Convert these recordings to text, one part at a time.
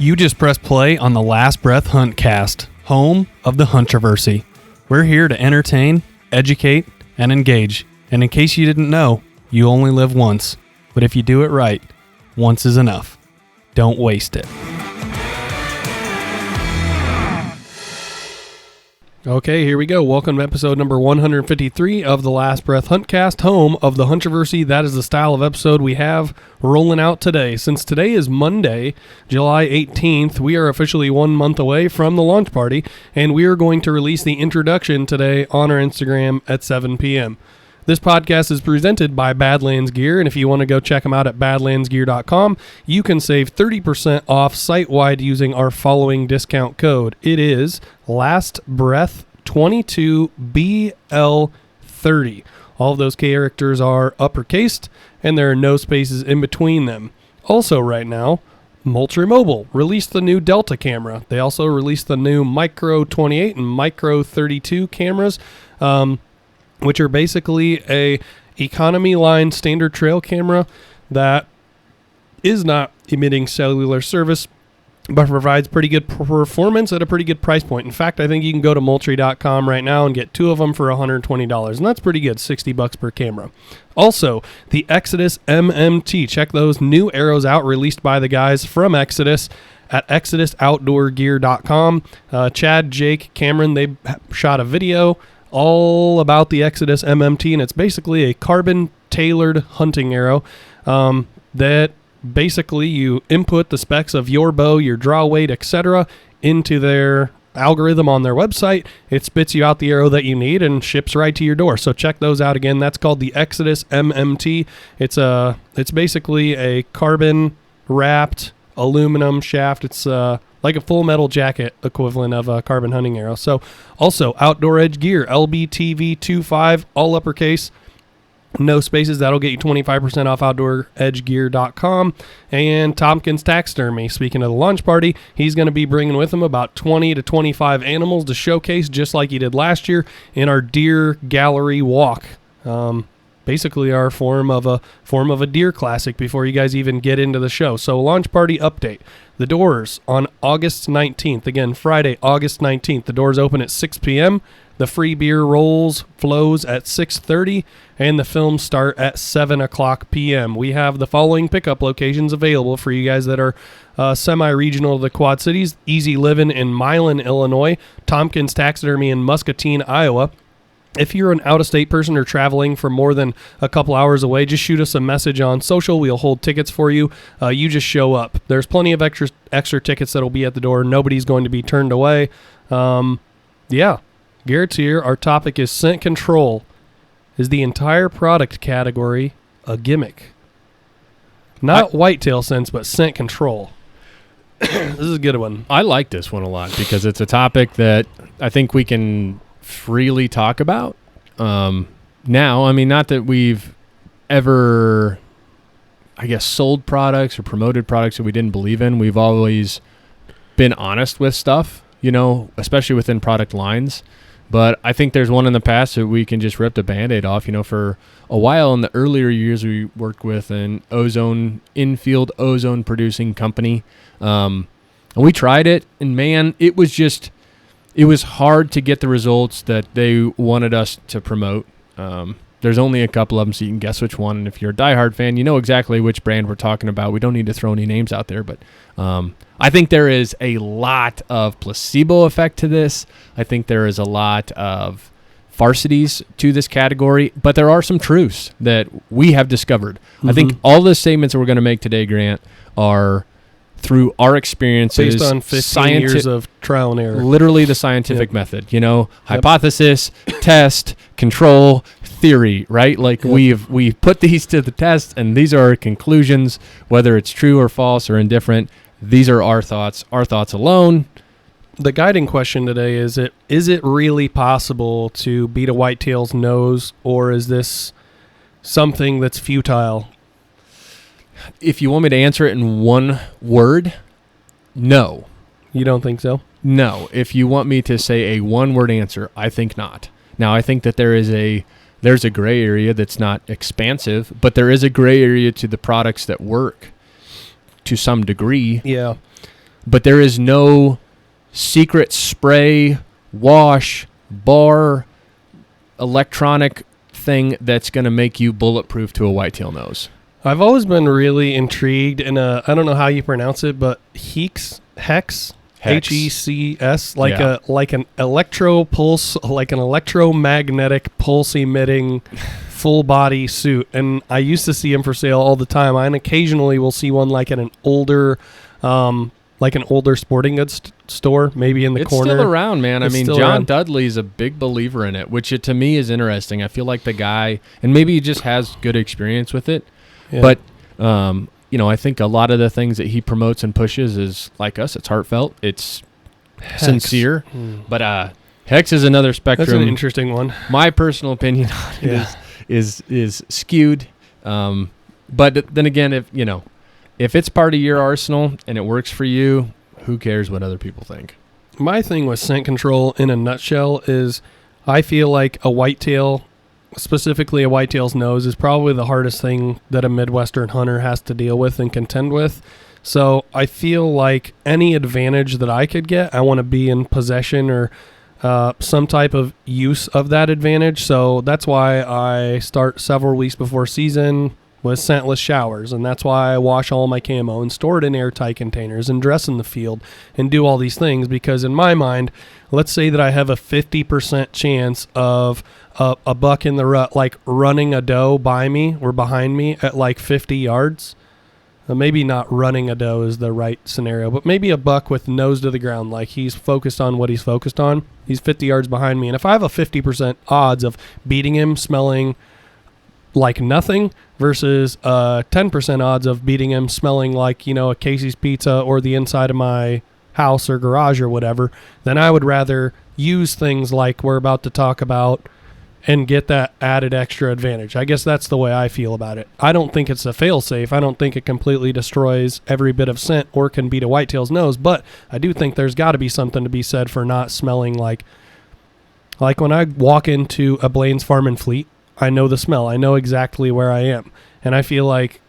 You just press play on the Last Breath Huntcast, home of the Huntroversy. We're here to entertain, educate, and engage. And in case you didn't know, you only live once. But if you do it right, once is enough. Don't waste it. Okay, here we go. Welcome to episode number 153 of the Last Breath Huntcast, home of the Huntroversy. That is the style of episode we have rolling out today. Since today is Monday, July 18th, we are officially 1 month away from the launch party, and we are going to release the introduction today on our Instagram at 7 p.m. This podcast is presented by Badlands Gear, and if you want to go check them out at badlandsgear.com, you can save 30% off site-wide using our following discount code. It is LastBreath22BL30. All of those characters are uppercased, and there are no spaces in between them. Also right now, Moultrie Mobile released the new Delta camera. They also released the new Micro 28 and Micro 32 cameras, which are basically a economy line standard trail camera that is not emitting cellular service, but provides pretty good performance at a pretty good price point. In fact, I think you can go to Moultrie.com right now and get two of them for $120, and that's pretty good, $60 per camera. Also, the Exodus MMT. Check those new arrows out released by the guys from Exodus at ExodusOutdoorGear.com. Chad, Jake, Cameron, they shot a video all about the Exodus MMT, and it's basically a carbon-tailored hunting arrow that basically you input the specs of your bow, your draw weight, etc. into their algorithm on their website. It spits you out the arrow that you need and ships right to your door. So check those out again. That's called the Exodus MMT. It's basically a carbon-wrapped aluminum shaft. It's like a full metal jacket equivalent of a carbon hunting arrow. So also Outdoor Edge Gear, LBTV25, all uppercase, no spaces. That'll get you 25% off OutdoorEdgeGear.com. And Tompkins Taxidermy, speaking of the launch party, he's going to be bringing with him about 20 to 25 animals to showcase, just like he did last year in our deer gallery walk. Basically our form of a deer classic before you guys even get into the show. So launch party update. The doors on August 19th. Again, Friday, August 19th. The doors open at 6 p.m. The free beer flows at 6:30, and the films start at 7 o'clock p.m. We have the following pickup locations available for you guys that are semi-regional to the Quad Cities. Easy Living in Milan, Illinois. Tompkins Taxidermy in Muscatine, Iowa. If you're an out-of-state person or traveling for more than a couple hours away, just shoot us a message on social. We'll hold tickets for you. You just show up. There's plenty of extra tickets that'll be at the door. Nobody's going to be turned away. Yeah, Garrett's here. Our topic is scent control. Is the entire product category a gimmick? Not whitetail scents, but scent control. This is a good one. I like this one a lot because it's a topic that I think we can freely talk about now. I mean, not that we've ever, I guess, sold products or promoted products that we didn't believe in. We've always been honest with stuff, especially within product lines. But I think there's one in the past that we can just rip the Band-Aid off. For a while in the earlier years, we worked with an infield ozone producing company. And we tried it, and man, it was hard to get the results that they wanted us to promote. There's only a couple of them, so you can guess which one. And if you're a diehard fan, you know exactly which brand we're talking about. We don't need to throw any names out there, but I think there is a lot of placebo effect to this. I think there is a lot of farcities to this category, but there are some truths that we have discovered. Mm-hmm. I think all the statements that we're going to make today, Grant, are through our experiences, based on 15 years of trial and error. Literally the scientific method, hypothesis, test, control, theory, right? Like we've put these to the test, and these are our conclusions, whether it's true or false or indifferent. These are our thoughts alone. The guiding question today is it really possible to beat a whitetail's nose, or is this something that's futile? If you want me to answer it in one word, no. You don't think so? No. If you want me to say a one-word answer, I think not. Now, I think that there's a gray area that's not expansive, but there is a gray area to the products that work to some degree. Yeah. but there is no secret spray, wash, bar, electronic thing that's going to make you bulletproof to a whitetail nose. I've always been really intrigued in I don't know how you pronounce it, but Hex, HECS, like an electro pulse, like an electromagnetic pulse emitting full body suit. And I used to see them for sale all the time. I occasionally will see one like at an older sporting goods store, maybe in the corner. It's still around, man. It's John around. Dudley's a big believer in it, which to me is interesting. I feel like the guy, and maybe he just has good experience with it, but I think a lot of the things that he promotes and pushes is like us. It's heartfelt. It's sincere. But Hex is another spectrum. That's an interesting one. My personal opinion on it is skewed. But then again, if it's part of your arsenal and it works for you, who cares what other people think? My thing with scent control in a nutshell is I feel like a whitetail, specifically a whitetail's nose, is probably the hardest thing that a Midwestern hunter has to deal with and contend with. So I feel like any advantage that I could get, I want to be in possession or some type of use of that advantage. So that's why I start several weeks before season with scentless showers, and that's why I wash all my camo and store it in airtight containers and dress in the field and do all these things, because in my mind, let's say that I have a 50% chance of a buck in the rut like running a doe by me or behind me at like 50 yards. Maybe not running a doe is the right scenario, but maybe a buck with nose to the ground, like he's focused on what he's focused on. He's 50 yards behind me, and if I have a 50% odds of beating him smelling like nothing versus 10% odds of beating him smelling like, a Casey's Pizza or the inside of my house or garage or whatever, then I would rather use things like we're about to talk about and get that added extra advantage. I guess that's the way I feel about it. I don't think it's a fail-safe. I don't think it completely destroys every bit of scent or can beat a whitetail's nose, but I do think there's got to be something to be said for not smelling like when I walk into a Blaine's Farm and Fleet, I know the smell. I know exactly where I am. And I feel like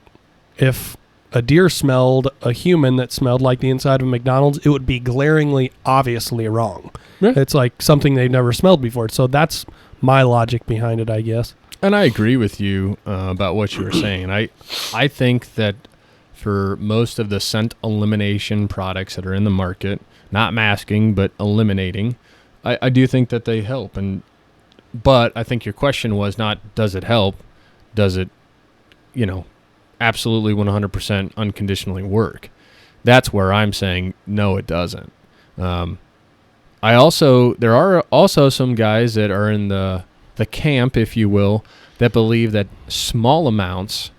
if a deer smelled a human that smelled like the inside of a McDonald's, it would be glaringly, obviously wrong. Yeah. It's like something they've never smelled before. So that's my logic behind it, I guess. And I agree with you about what you were saying. I think that for most of the scent elimination products that are in the market, not masking, but eliminating, I do think that they help. But I think your question was not, does it help? Does it, absolutely 100% unconditionally work? That's where I'm saying, no, it doesn't. There are also some guys that are in the camp, if you will, that believe that small amounts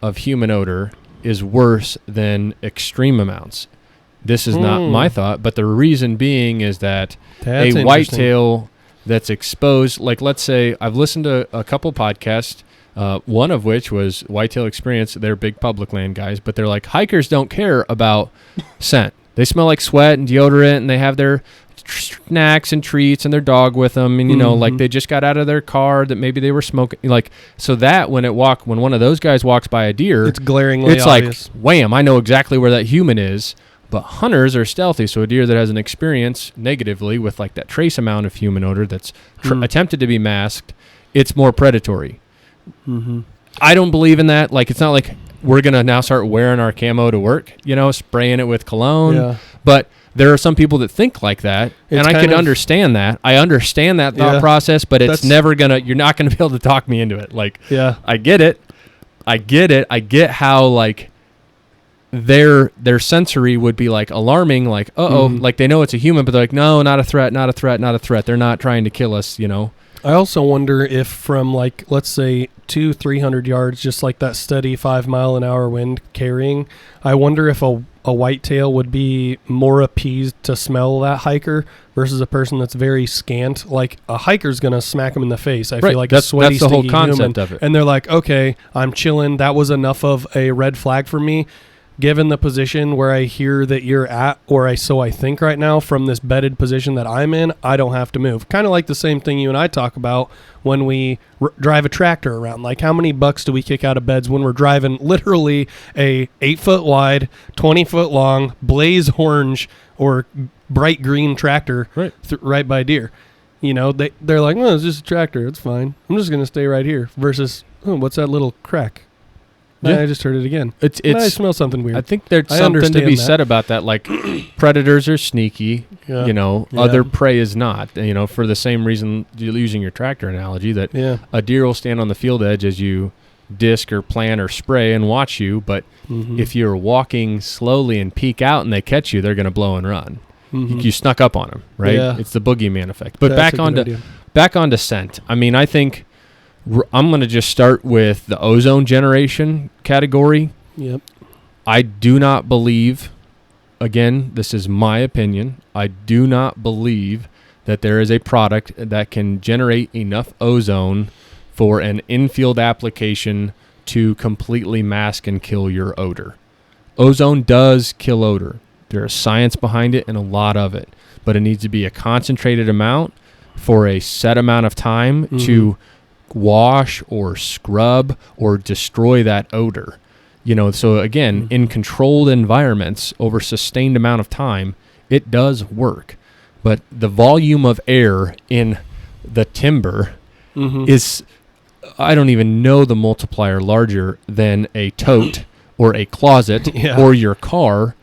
of human odor is worse than extreme amounts. This is not my thought, but the reason being is that a whitetail that's exposed, like let's say I've listened to a couple podcasts, one of which was Whitetail Experience. They're big public land guys, but they're like, hikers don't care about scent. They smell like sweat and deodorant, and they have their snacks and treats and their dog with them, and like they just got out of their car that maybe they were smoking, like, so that when one of those guys walks by a deer, it's glaringly obvious. Like wham, I know exactly where that human is. But hunters are stealthy, so a deer that has an experience negatively with like that trace amount of human odor that's attempted to be masked, it's more predatory. I don't believe in that. Like, it's not like we're going to now start wearing our camo to work, spraying it with cologne. Yeah. But there are some people that think like that, and I can understand that. I understand that thought process, but you're not going to be able to talk me into it. Like, I get it. I get how, like, their sensory would be like alarming, like like they know it's a human, but they're like, no, not a threat. They're not trying to kill us. I also wonder if from like, let's say 200-300 yards, just like that steady 5 mile an hour wind carrying, I wonder if a whitetail would be more appeased to smell that hiker versus a person that's very scant. Like a hiker's gonna smack them in the face. I feel like that's a sweaty, the whole sticky concept human, of it. and they're like, okay, I'm chilling. That was enough of a red flag for me. given the position where I hear that you're at, or I think right now, from this bedded position that I'm in, I don't have to move. Kind of like the same thing you and I talk about when we drive a tractor around. Like, how many bucks do we kick out of beds when we're driving literally a 8-foot wide, 20-foot long, blaze orange or bright green tractor right by deer? You know, they're like, well, it's just a tractor. It's fine. I'm just going to stay right here. Versus, oh, what's that little crack? Yeah. I just heard it again. I smell something weird. I think there's something to be said about that. Like, predators are sneaky, other prey is not. For the same reason, you're using your tractor analogy, that a deer will stand on the field edge as you disc or plant or spray and watch you. But if you're walking slowly and peek out and they catch you, they're going to blow and run. You snuck up on them, right? Yeah. It's the boogeyman effect. But back onto scent. I mean, I think I'm going to just start with the Ozone Generation category. Yep. I do not believe, again, this is my opinion, I do not believe that there is a product that can generate enough ozone for an infield application to completely mask and kill your odor. Ozone does kill odor. There is science behind it and a lot of it, but it needs to be a concentrated amount for a set amount of time to wash or scrub or destroy that odor. So again, in controlled environments over sustained amount of time, it does work. But the volume of air in the timber is, I don't even know the multiplier larger than a tote or a closet or your car,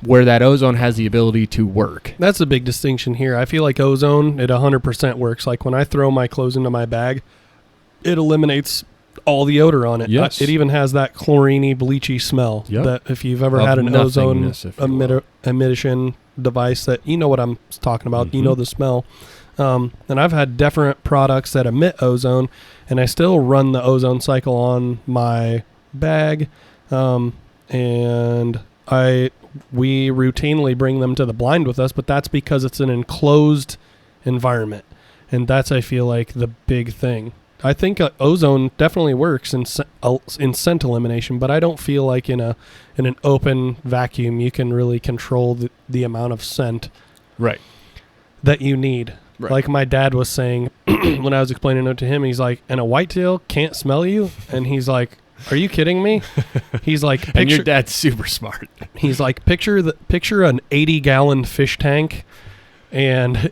where that ozone has the ability to work. That's a big distinction here. I feel like ozone, it 100% works. Like, when I throw my clothes into my bag, it eliminates all the odor on it. Yes. It even has that chlorine-y, bleachy smell that if you've ever had an ozone emission device, that you know what I'm talking about. You know the smell. And I've had different products that emit ozone, and I still run the ozone cycle on my bag. And we routinely bring them to the blind with us, but that's because it's an enclosed environment. And that's, I feel like, the big thing. I think ozone definitely works in scent elimination, but I don't feel like in an open vacuum you can really control the amount of scent that you need. Right. Like my dad was saying when I was explaining it to him, he's like, and a whitetail can't smell you? And he's like, are you kidding me? He's like, and your dad's super smart. He's like, picture an 80-gallon fish tank, and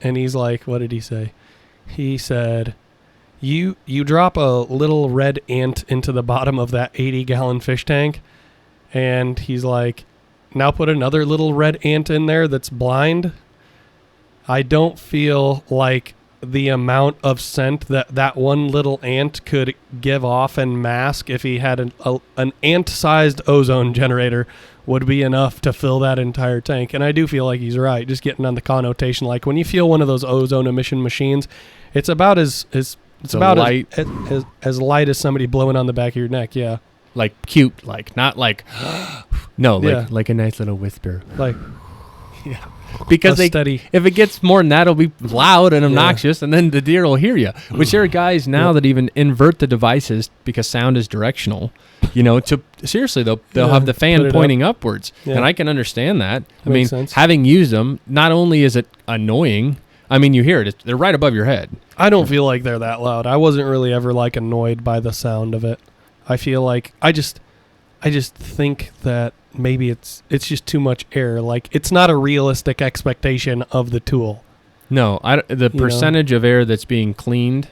he's like, what did he say? He said, You drop a little red ant into the bottom of that 80-gallon fish tank, and he's like, now put another little red ant in there that's blind. I don't feel like the amount of scent that one little ant could give off and mask, if he had an ant-sized ozone generator, would be enough to fill that entire tank. And I do feel like he's right, just getting on the connotation. Like, when you feel one of those ozone emission machines, it's about as light as somebody blowing on the back of your neck. Yeah. Like cute, like not like, no, like a nice little whisper. Like, yeah. Because if it gets more than that, it'll be loud and obnoxious, and then the deer will hear you. Which there are guys now that even invert the devices because sound is directional. Seriously, they'll have the fan pointing upwards. Yeah. And I can understand that. Makes sense. Having used them, not only is it annoying, you hear it. They're right above your head. I don't feel like they're that loud. I wasn't really ever like annoyed by the sound of it. I feel like I just think that maybe it's just too much air. Like, it's not a realistic expectation of the tool. No, the percentage of air that's being cleaned,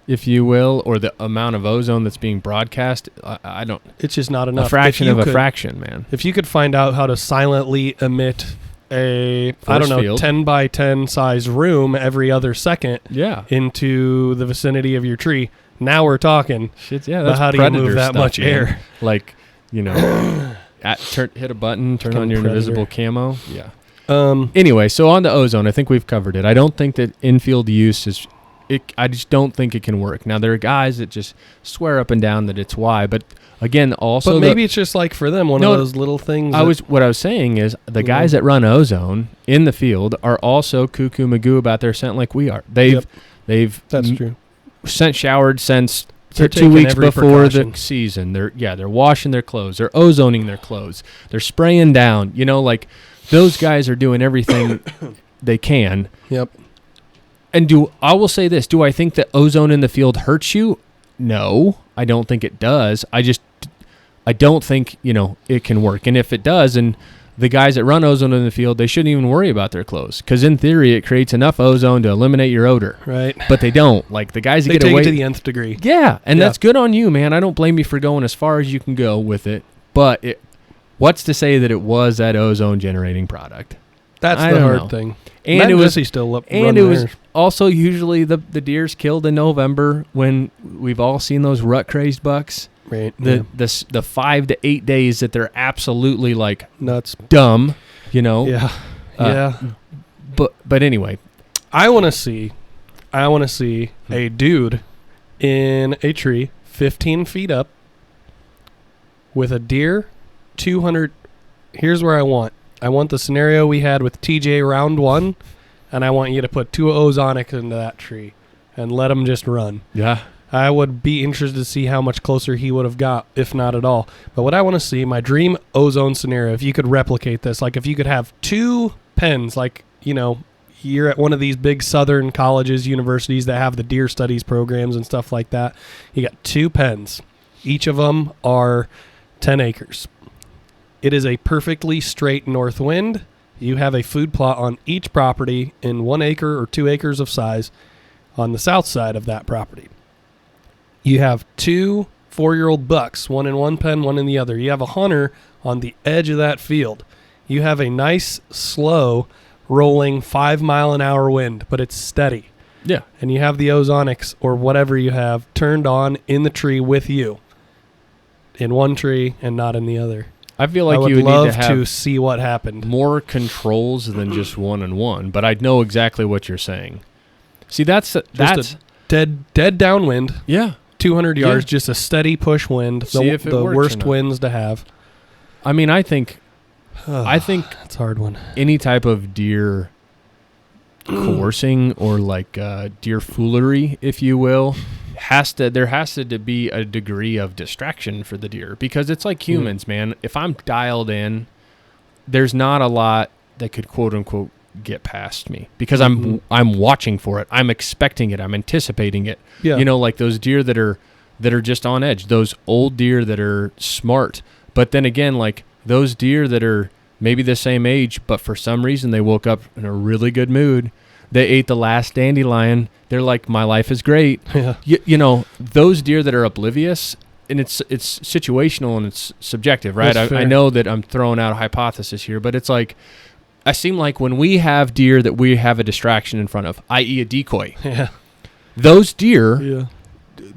if you will, or the amount of ozone that's being broadcast, I don't. It's just not enough. A fraction of a fraction, man. If you could find out how to silently emit a force field. 10 by 10 size room every other second into the vicinity of your tree, now we're talking. Shit, yeah, that's how do you move that much air? Like, hit a button, turn on your invisible camo. Yeah. Anyway, so on to ozone, I think we've covered it. I don't think that infield use is. I just don't think it can work. Now, there are guys that just swear up and down that it's why, but again, also. But maybe it's just like for them, one of those little things. What I was saying is the guys that run ozone in the field are also cuckoo magoo about their scent like we are. That's true. Scent showered since They're 2 taking weeks every before precaution. the season. They're washing their clothes. They're ozoning their clothes. They're spraying down. Like those guys are doing everything they can. Yep. And I will say this, do I think that ozone in the field hurts you? No, I don't think it does. I don't think, it can work. And if it does, and the guys that run ozone in the field, they shouldn't even worry about their clothes. Because in theory, it creates enough ozone to eliminate your odor. Right. But they don't. Like the guys that They get take away. it to the nth degree. Yeah, and that's good on you, man. I don't blame you for going as far as you can go with it. But what's to say that it was that ozone generating product? That's I the don't hard know. thing. And Matt it was Missy still up. And it was also usually the deer's killed in November when we've all seen those rut crazed bucks. right. The 5 to 8 days that they're absolutely like Nuts. dumb, Yeah. Yeah. But anyway, I want to see a dude in a tree 15 feet up with a deer 200. Here's where I want the scenario we had with TJ round 1, and I want you to put 2 ozonics into that tree and let him just run. yeah, I would be interested to see how much closer he would have got, if not at all. But what I want to see, my dream ozone scenario, if you could replicate this, like if you could have 2 pens, like, you're at one of these big southern colleges, universities that have the deer studies programs and stuff like that. You got 2 pens. Each of them are 10 acres. It is a perfectly straight north wind. You have a food plot on each property in 1 acre or 2 acres of size on the south side of that property. You have 2 4-year-old bucks, one in one pen, one in the other. You have a hunter on the edge of that field. You have a nice, slow, rolling 5-mile-an-hour wind, but it's steady. yeah. And you have the ozonics or whatever you have turned on in the tree with you. In one tree and not in the other. I feel I like would you would love need to have see what happened. more controls than just 1-on-1, but I know exactly what you're saying. See, that's a dead downwind, yeah. 200 yards, Yeah. just a steady push wind. See if it the works or worst not. winds to have. I mean, I think That's a hard one. any type of deer coursing or like deer foolery, if you will, there has to be a degree of distraction for the deer, because it's like humans, man. If I'm dialed in, there's not a lot that could quote unquote get past me because I'm watching for it. I'm expecting it. I'm anticipating it. Yeah. Like those deer that are just on edge, those old deer that are smart. But then again, like those deer that are maybe the same age, but for some reason they woke up in a really good mood. They ate the last dandelion. They're like, my life is great. Yeah. Those deer that are oblivious, and it's situational and it's subjective, right? That's I fair. know that I'm throwing out a hypothesis here, but it's like, I seem like when we have deer that we have a distraction in front of, i.e. a decoy, Yeah. those deer Yeah.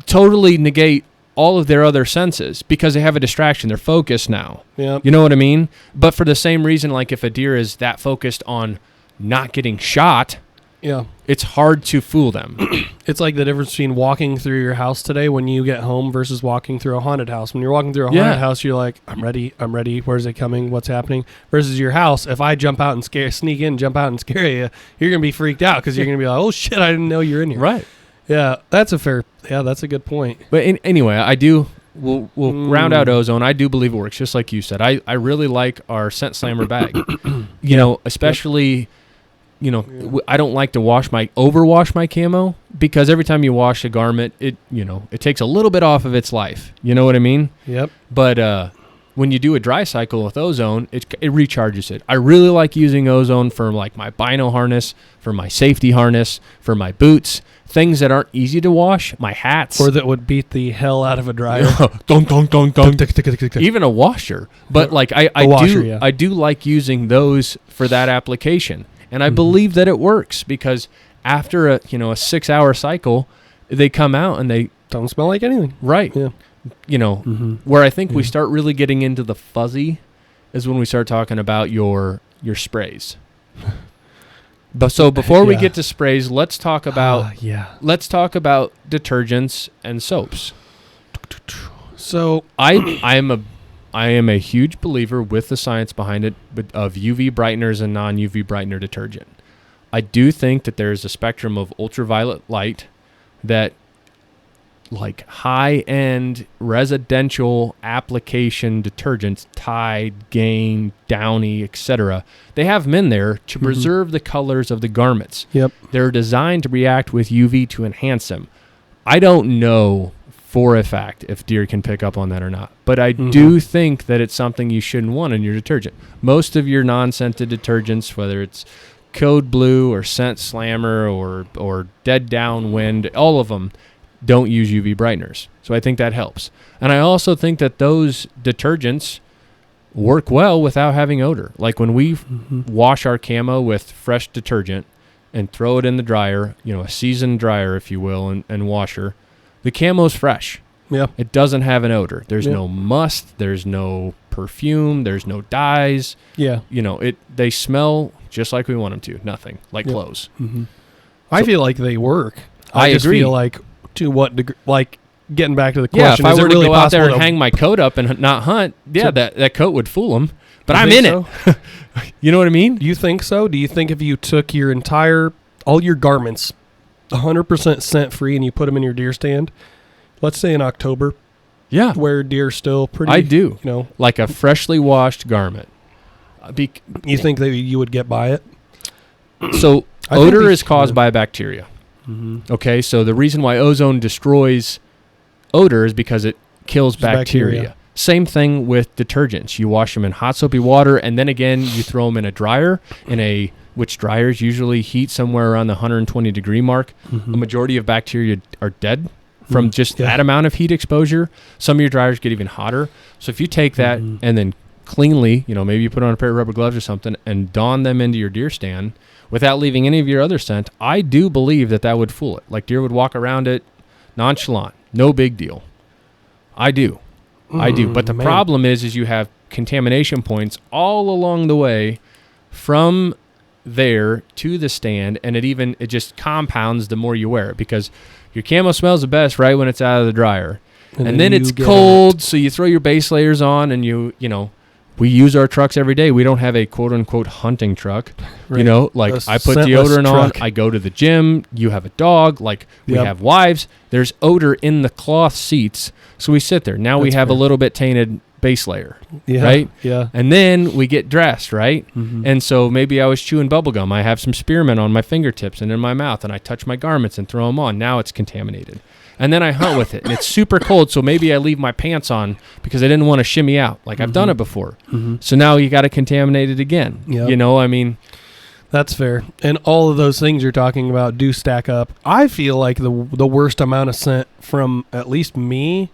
totally negate all of their other senses because they have a distraction. They're focused now. Yeah. You know what I mean? But for the same reason, like if a deer is that focused on not getting shot, Yeah. it's hard to fool them. It's like the difference between walking through your house today when you get home versus walking through a haunted house. When you're walking through a haunted house, you're like, I'm ready. Where's it coming? What's happening? Versus your house, if I jump out and sneak in, jump out and scare you, you're going to be freaked out because you're going to be like, oh shit, I didn't know you're in here. Right. Yeah, that's a good point. But anyway, we'll round out ozone. I do believe it works, just like you said. I really like our scent slammer bag. Especially, I don't like to overwash my camo because every time you wash a garment, it takes a little bit off of its life. You know what I mean? Yep. But when you do a dry cycle with ozone, it recharges it. I really like using ozone for like my bino harness, for my safety harness, for my boots, things that aren't easy to wash, my hats. Or that would beat the hell out of a dryer. Dunk, dunk, dunk, dunk. Even a washer. But like I do like using those for that application. And I believe that it works because after a 6-hour cycle, they come out and they Don't smell like anything. right. Yeah. Where I think we start really getting into the fuzzy is when we start talking about your sprays. But so before we get to sprays, let's talk about detergents and soaps. So I am a huge believer with the science behind it of UV brighteners and non-UV brightener detergent. I do think that there is a spectrum of ultraviolet light that like high-end residential application detergents, Tide, Gain, Downy, etc. They have them in there to preserve the colors of the garments. Yep. They're designed to react with UV to enhance them. I don't know for a fact if deer can pick up on that or not, but I do think that it's something you shouldn't want in your detergent. Most of your non-scented detergents, whether it's Code Blue or Scent Slammer or Dead Downwind, all of them don't use UV brighteners. So I think that helps. And I also think that those detergents work well without having odor. Like when we wash our camo with fresh detergent and throw it in the dryer, a seasoned dryer, if you will, and washer, the camo's fresh. Yeah. It doesn't have an odor. There's no must. There's no perfume. There's no dyes. Yeah. They smell just like we want them to. Nothing. Like clothes. Mm-hmm. I feel like they work. I just agree. feel like to what degree, like getting back to the question, if I is were it to really go out there possible and hang my coat up and not hunt, that coat would fool them. But You I'm think in so? it. You know what I mean? Do you think so? Do you think if you took all your garments 100% scent free and you put them in your deer stand, let's say in October, Yeah. where deer still pretty, I do. Like a freshly washed garment. You think that you would get by it? So I think odor we- is caused by bacteria. Mm-hmm. Okay, so the reason why ozone destroys odor is because it kills bacteria. Same thing with detergents. You wash them in hot soapy water, and then again you throw them in a dryer, which dryers usually heat somewhere around the 120 degree mark. Mm-hmm. A majority of bacteria are dead from just that amount of heat exposure. Some of your dryers get even hotter. So if you take that and then cleanly, maybe you put on a pair of rubber gloves or something and don them into your deer stand without leaving any of your other scent, I do believe that would fool it. Like deer would walk around it nonchalant, no big deal. I do. But the problem is you have contamination points all along the way from there to the stand, and it just compounds the more you wear it, because your camo smells the best right when it's out of the dryer. And then it's cold, so you throw your base layers on, and we use our trucks every day. We don't have a quote-unquote hunting truck. Right. I put deodorant on. I go to the gym. You have a dog. We have wives. There's odor in the cloth seats. So we sit there. Now we have a little bit tainted base layer, right? Yeah. And then we get dressed, right? Mm-hmm. And so maybe I was chewing bubble gum. I have some spearmint on my fingertips and in my mouth, and I touch my garments and throw them on. Now it's contaminated. And then I hunt with it, and it's super cold, so maybe I leave my pants on because I didn't want to shimmy out. I've done it before. Mm-hmm. So now you got to contaminate it again. Yep. That's fair. And all of those things you're talking about do stack up. I feel like the worst amount of scent from at least me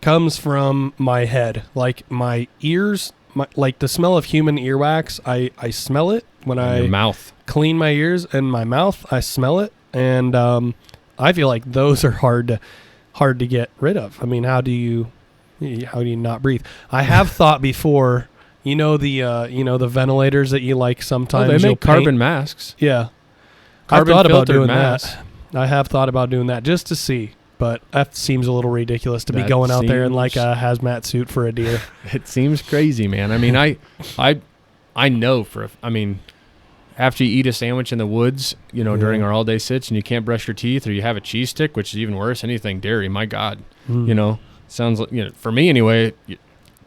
comes from my head. Like my ears, like the smell of human earwax, I smell it when Your mouth. clean my ears, and my mouth, I smell it. And I feel like those are hard to get rid of. I mean, how do you not breathe? I have thought before, the ventilators that you sometimes They you'll make carbon paint. Masks. Yeah. Carbon I've thought about filtered doing masks. that. I have thought about doing that just to see, but that seems a little ridiculous to be That going out there in a seems- hazmat suit for a deer. It seems crazy, man. I mean, I know after you eat a sandwich in the woods, during our all-day sits, and you can't brush your teeth, or you have a cheese stick, which is even worse, anything dairy, my God. Sounds like, for me anyway,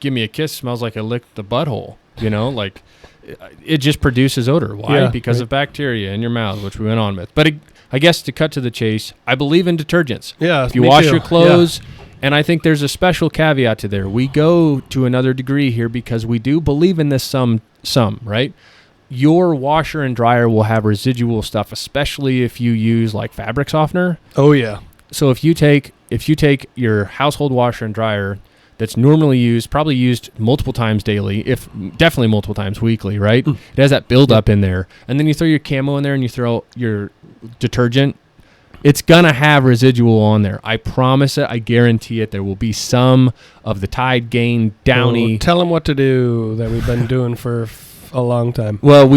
give me a kiss smells like I licked the butthole, it just produces odor. Why? Because of bacteria in your mouth, which we went on with. But I guess to cut to the chase, I believe in detergents. Yeah, if you wash your clothes, and I think there's a special caveat to there. We go to another degree here because we do believe in this some, right? Your washer and dryer will have residual stuff, especially if you use fabric softener. Oh yeah. So if you take your household washer and dryer that's normally probably used multiple times daily, definitely multiple times weekly, right? It has that buildup in there. And then you throw your camo in there and you throw your detergent, it's going to have residual on there. I promise it. I guarantee it. There will be some of the Tide, Gain, Downy. Tell them what to do that we've been doing for a long time. Well,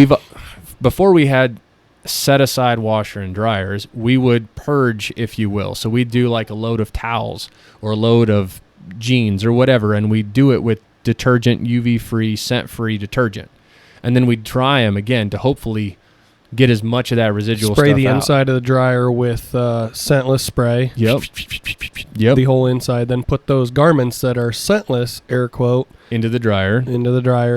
before we had set aside washer and dryers, we would purge, if you will. So we'd do a load of towels or a load of jeans or whatever, and we'd do it with detergent, UV-free, scent-free detergent. And then we'd dry them again to hopefully get as much of that residual Spray stuff the out. inside of the dryer with scentless spray. Yep. The whole inside. Then put those garments that are scentless, air quote, into the dryer.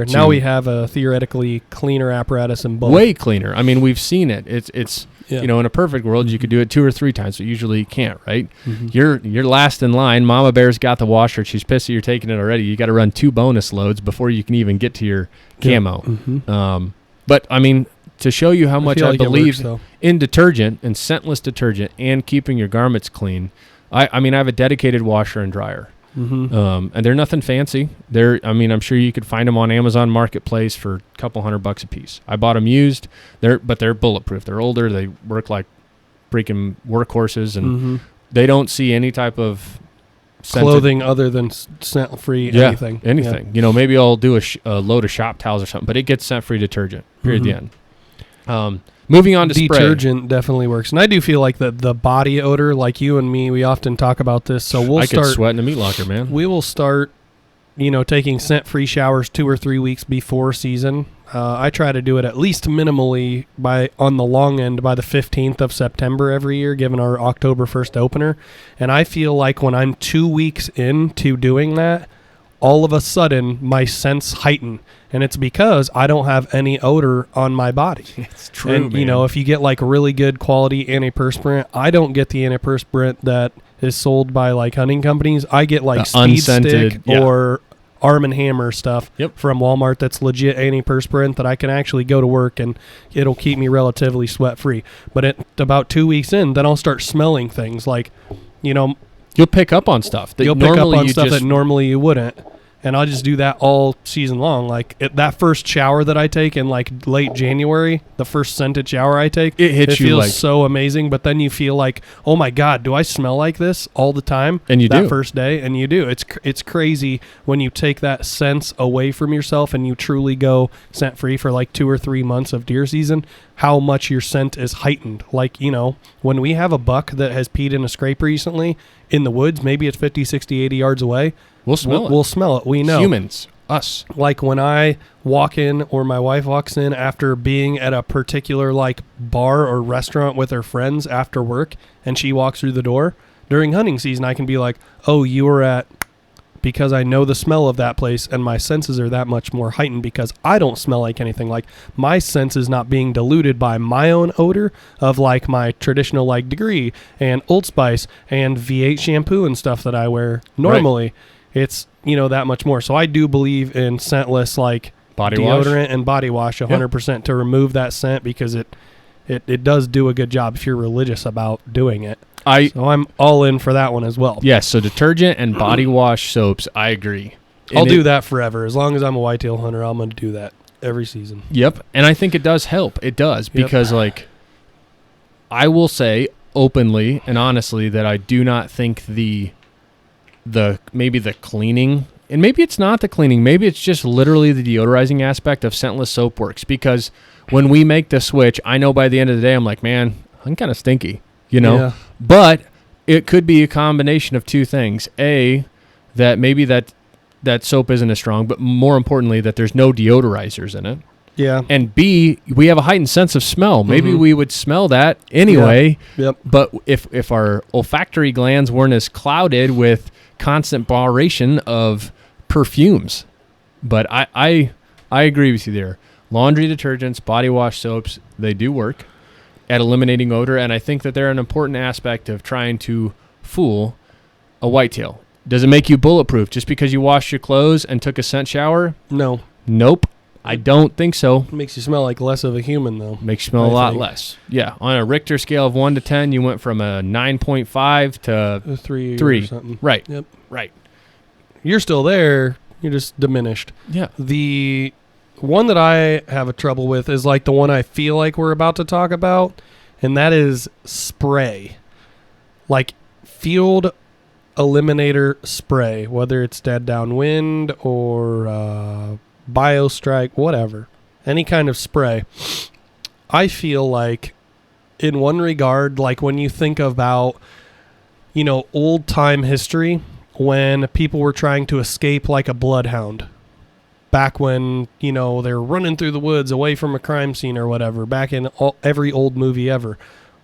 Now we have a theoretically cleaner apparatus in both. Way cleaner. I mean, we've seen it. It's Yeah. you know, in a perfect world, you could do it 2 or 3 times, but usually you can't, right? Mhm. You're last in line. Mama Bear's got the washer. She's pissed that you're taking it already. You got to run 2 bonus loads before you can even get to your camo. Mhm. But I mean, to show you how much feel I like it believe works, though. in detergent and scentless detergent and keeping your garments clean, I mean, I have a dedicated washer and dryer. Mhm. And they're nothing fancy. I'm sure you could find them on Amazon Marketplace for a couple $100 a piece. I bought them used. But they're bulletproof. They're older. They work like freaking workhorses, and Mhm. they don't see any type of scented Clothing other than scent-free anything. anything. You know, maybe I'll do a load of shop towels or something, but it gets scent-free detergent. Period. Mhm. The end. Moving on to spray. Detergent definitely works, and I do feel like the body odor, like you and me, we often talk about this. So I could sweat in a meat locker, man. We will start, taking scent-free showers 2 or 3 weeks before season. I try to do it at least minimally on the long end by the 15th of September every year, given our October 1st opener. And I feel like when I'm 2 weeks into doing that, all of a sudden my scents heighten. And it's because I don't have any odor on my body. It's true, And, man. if you get like really good quality antiperspirant, I don't get the antiperspirant that is sold by like hunting companies. I get like The Speed unscented, Stick yeah. or Arm & Hammer stuff Yep. from Walmart that's legit antiperspirant that I can actually go to work and it'll keep me relatively sweat-free. But at about 2 weeks in, then I'll start smelling things like, You'll pick up on stuff that you'll pick up normally on you stuff just that normally you wouldn't. And I'll just do that all season long. Like that first shower that I take in like late January, the first scented shower I take, It hits you feels like- so amazing. But then you feel like, oh my God, do I smell like this all the time? And you that do. first day, and you do. It's crazy when you take that sense away from yourself and you truly go scent free for like 2 or 3 months of deer season. How much your scent is heightened. Like, when we have a buck that has peed in a scrape recently in the woods, maybe it's 50, 60, 80 yards away. we'll smell it. We'll smell it. We know. Humans, us. Like when I walk in or my wife walks in after being at a particular like bar or restaurant with her friends after work and she walks through the door during hunting season, I can be like, oh, you were at, because I know the smell of that place and my senses are that much more heightened because I don't smell like anything. Like my sense is not being diluted by my own odor of like my traditional like Degree and Old Spice and V8 shampoo and stuff that I wear normally. It's, that much more. So I do believe in scentless like Body wash? deodorant and body wash 100% to remove that scent because it does do a good job if you're religious about doing it. So I'm all in for that one as well. Yes, so detergent and body wash soaps, I agree. I'll do that forever. As long as I'm a whitetail hunter, I'm going to do that every season. Yep, and I think it does help. It does, because like I will say openly and honestly that I do not think the maybe the cleaning, and maybe it's not the cleaning, maybe it's just literally the deodorizing aspect of scentless soap works, because when we make the switch, I know by the end of the day I'm like, man, I'm kind of stinky, Yeah. But it could be a combination of two things. A, that maybe that soap isn't as strong, but more importantly that there's no deodorizers in it. Yeah. And B, we have a heightened sense of smell. Maybe Mhm. we would smell that anyway. Yep. But if our olfactory glands weren't as clouded with constant barration of perfumes. But I agree with you there. Laundry detergents, body wash soaps, they do work at eliminating odor, and I think that they're an important aspect of trying to fool a whitetail. Does it make you bulletproof just because you washed your clothes and took a scent shower? No. Nope. I don't think so. It makes you smell like less of a human, though. Makes you smell a I lot think. less. Yeah. On a Richter scale of 1 to 10, you went from a 9.5 to A 3 3. or something. Right. Yep. Right. You're still there. You're just diminished. Yeah. The one that I have a trouble with is like the one I feel like we're about to talk about, and that is spray. Like field eliminator spray, whether it's dead downwind or BioStrike, whatever. Any kind of spray. I feel like in one regard, like when you think about, old time history, when people were trying to escape like a bloodhound back when, they're running through the woods away from a crime scene or whatever, back in every old movie ever.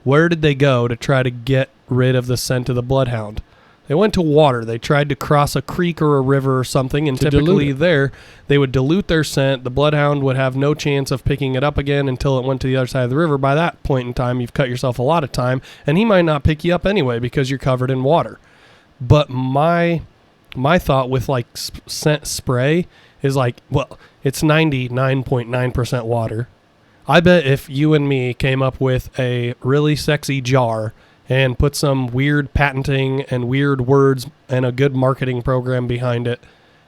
Where did they go to try to get rid of the scent of the bloodhound? They went to water. They tried to cross a creek or a river or something, and typically there they would dilute their scent. The bloodhound would have no chance of picking it up again until it went to the other side of the river. By that point in time, you've cut yourself a lot of time, and he might not pick you up anyway because you're covered in water. But my thought with like scent spray is like, well, it's 99.9% water. I bet if you and me came up with a really sexy jar and put some weird patenting and weird words and a good marketing program behind it,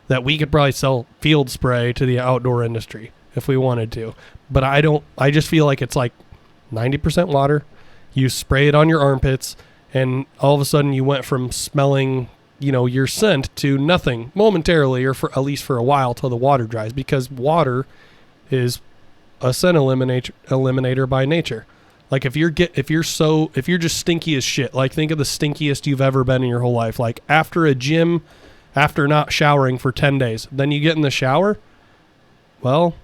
that we could probably sell field spray to the outdoor industry if we wanted to. But I just feel like it's like 90% water. You spray it on your armpits, and all of a sudden you went from smelling, your scent to nothing momentarily, or for at least for a while till the water dries, because water is a scent eliminator by nature. Like if you're just stinky as shit, like think of the stinkiest you've ever been in your whole life. Like after a gym, after not showering for 10 days, then you get in the shower, well,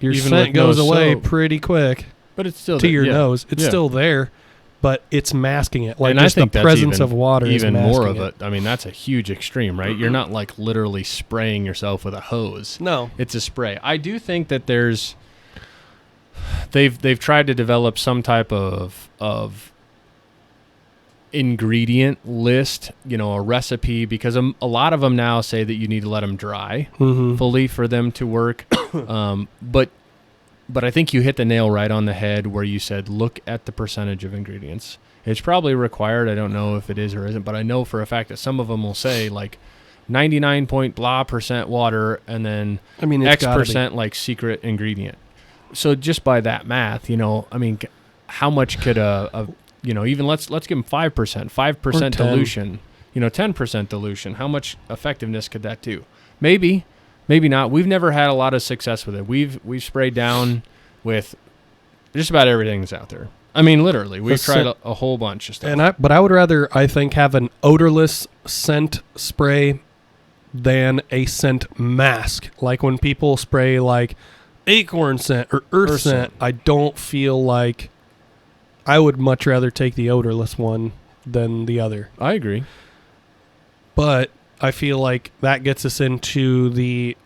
your scent goes away pretty quick. But it's still to your nose. It's still there, but it's masking it. Like and just I think the presence of water is even masking more of it. I mean, that's a huge extreme, right? You're not like literally spraying yourself with a hose. No. It's a spray. I do think that they've tried to develop some type of ingredient list, a recipe, because a lot of them now say that you need to let them dry fully for them to work. But I think you hit the nail right on the head where you said, look at the percentage of ingredients. It's probably required. I don't know if it is or isn't, but I know for a fact that some of them will say like 99% water and then X% like secret ingredient. So just by that math, how much could even let's give them 5% dilution, 10% dilution. How much effectiveness could that do? Maybe not. We've never had a lot of success with it. We've sprayed down with just about everything that's out there. I mean, literally, we've tried a whole bunch of stuff. But I would rather, I think, have an odorless scent spray than a scent mask. Like when people spray like acorn scent or earth scent, I don't feel like I would much rather take the odorless one than the other. I agree. But I feel like that gets us into the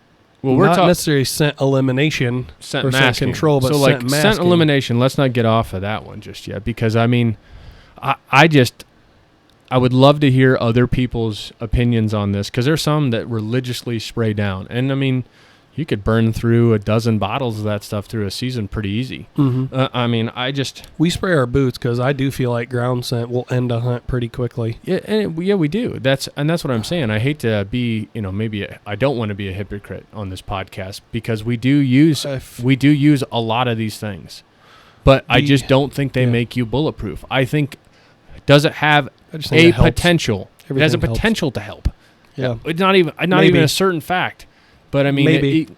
we're not necessarily scent elimination scent or masking. Scent control, but so scent like masking. Scent elimination, let's not get off of that one just yet, because I would love to hear other people's opinions on this, because there's some that religiously spray down. And I mean, you could burn through a dozen bottles of that stuff through a season pretty easy. We spray our boots because I do feel like ground scent will end a hunt pretty quickly. Yeah, we do. That's what I'm saying. I hate to be, I don't want to be a hypocrite on this podcast, because we do use a lot of these things, but I just don't think they make you bulletproof. I think, does it have a potential? It has a potential to help. Yeah, it's not even a certain fact. But I mean,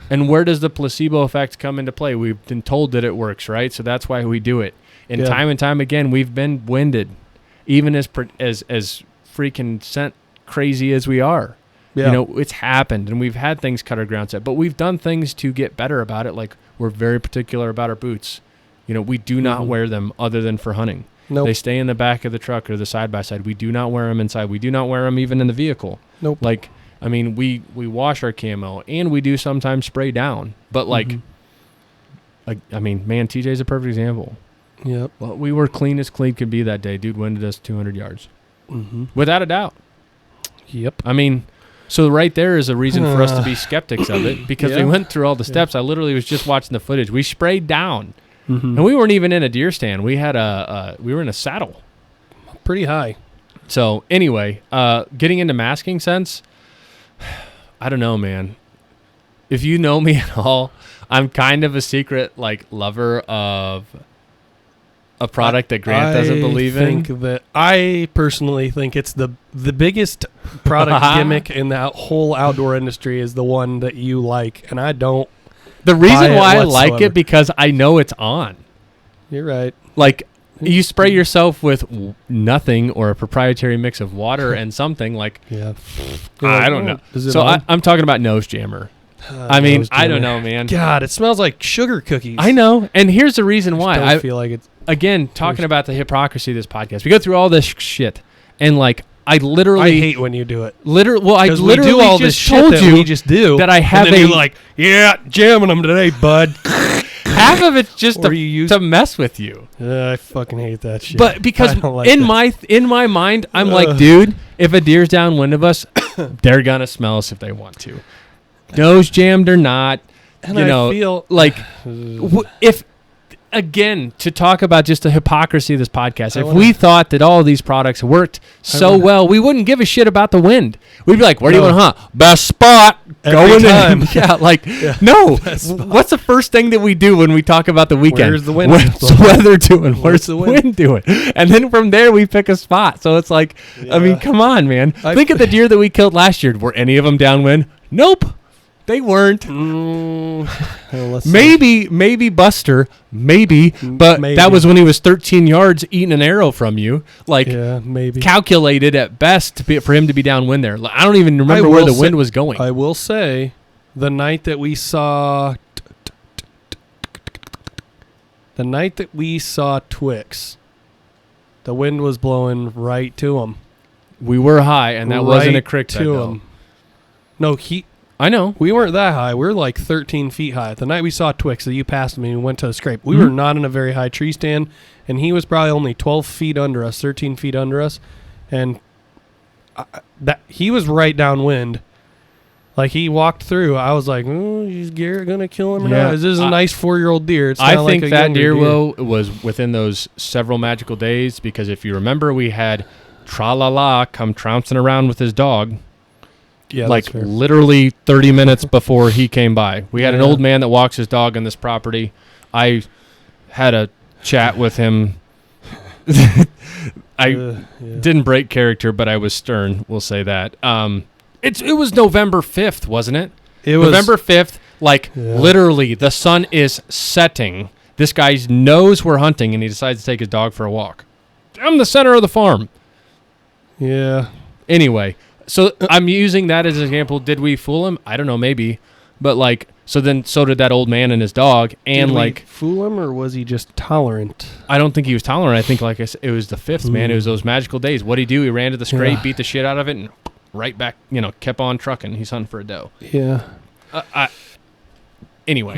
and where does the placebo effect come into play? We've been told that it works, right? So that's why we do it. And time again, we've been winded, even as freaking scent crazy as we are. Yeah. It's happened, and we've had things cut our ground set, but we've done things to get better about it. Like, we're very particular about our boots. We do not wear them other than for hunting. Nope. They stay in the back of the truck or the side-by-side. We do not wear them inside. We do not wear them even in the vehicle. Nope. Like, I mean, we wash our camo, and we do sometimes spray down. But, man, TJ's a perfect example. Yep. Well, we were clean as clean could be that day. Dude winded us 200 yards. Without a doubt. Yep. I mean, so right there is a reason for us to be skeptics of it, because they went through all the steps. I literally was just watching the footage. We sprayed down. And we weren't even in a deer stand. We had we were in a saddle. Pretty high. So, anyway, getting into masking scents, I don't know, man. If you know me at all, I'm kind of a secret lover of a product that Grant doesn't believe in. I personally think it's the biggest product gimmick in the whole outdoor industry is the one that you like, and I don't. The reason why I like it, because I know it's on. You're right. Like, you spray yourself with nothing or a proprietary mix of water and something like. Yeah. I don't know. So I'm talking about Nose Jammer. I mean, I don't know, man. God, it smells like sugar cookies. I know. And here's the reason why. I feel like it's... Again, talking about the hypocrisy of this podcast. We go through all this shit. And, like, I hate when you do it. Well, I literally do all just this told shit you that we just do. that I have and then you're like, yeah, jamming them today, bud. Half of it's just to mess with you. I fucking hate that shit. But because like in my mind, I'm like, dude, if a deer's downwind of us, they're gonna smell us if they want to. Nose jammed or not, and I feel like if. Again, to talk about just the hypocrisy of this podcast, if we thought that all of these products worked so well, we wouldn't give a shit about the wind. We'd be like, where do you want to hunt? Best spot. Every time. Yeah, no. What's the first thing that we do when we talk about the weekend? Where's the wind? What's the weather doing? Where's the wind doing? And then from there, we pick a spot. So it's like, I mean, come on, man. Think of the deer that we killed last year. Were any of them downwind? Nope. They weren't. Maybe Buster, but that was when he was 13 yards eating an arrow from you. Calculated at best for him to be downwind there. I don't even remember where the wind was going. I will say, the night that we saw Twix, the wind was blowing right to him. We were high, and that wasn't a crick to him. No, I know. We weren't that high. We were like 13 feet high. The night we saw Twix, that you passed me and went to a scrape, we were not in a very high tree stand, and he was probably only 12 feet under us, 13 feet under us, and he was right downwind. Like, he walked through. I was like, is Garrett going to kill him or not? This is a nice 4-year-old deer. It's I think that deer was within those several magical days, because if you remember, we had Tra-La-La come trouncing around with his dog. Yeah, literally 30 minutes before he came by. We had an old man that walks his dog on this property. I had a chat with him. Didn't break character, but I was stern. We'll say that. It was November 5th, wasn't it? It was November 5th. Literally, the sun is setting. This guy knows we're hunting, and he decides to take his dog for a walk. I'm the center of the farm. Yeah. Anyway. So I'm using that as an example. Did we fool him? I don't know, maybe. But so did that old man and his dog. And did we fool him, or was he just tolerant? I don't think he was tolerant. I think, like I said, it was the 5th, man. It was those magical days. What'd he do? He ran to the scrape, beat the shit out of it, and right back, kept on trucking. He's hunting for a doe. Yeah. Anyway,